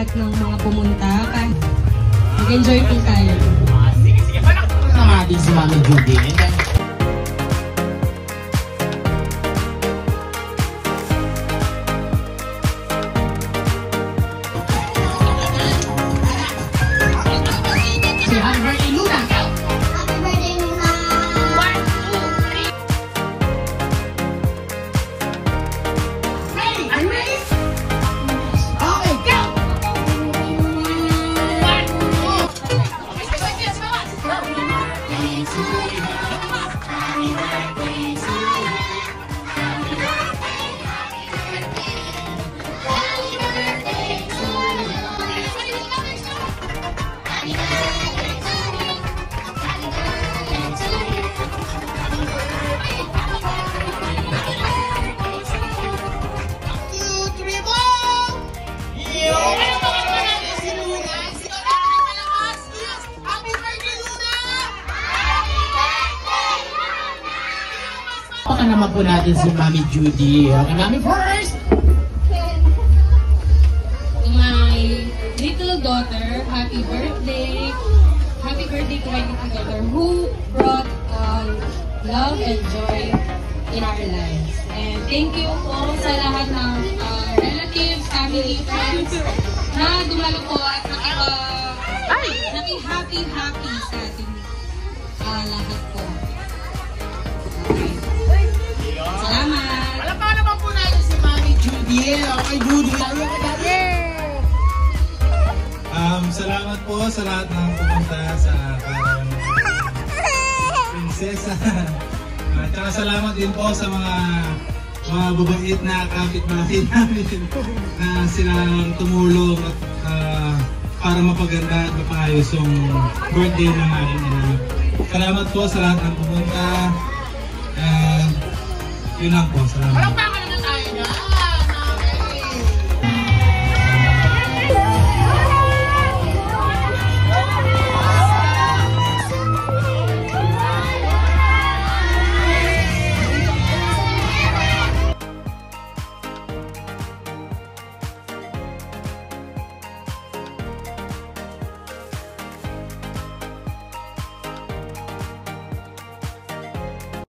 lahat ng mga pumunta. Mag-enjoy po tayo. Sige, palak! Naman si Mami Judy. Baka naman po natin si Mami Judy. Okay, Mami first! My little daughter, happy birthday! Happy birthday to my little daughter who brought love and joy in our lives. And thank you po sa lahat ng relatives, family, friends na dumalo po at naki-happy sa ating lahat po. Salamat! Palapa naman po natin si Mami Judy. Okay, Judy. Salamat po sa lahat ng pumunta sa Parang Prinsesa. At saka salamat din po sa mga babait na kapitbahay namin na silang tumulong at para mapaganda at mapayos yung birthday ng aking ina. Salamat po sa lahat ng pumunta. Yun lang po, salamat.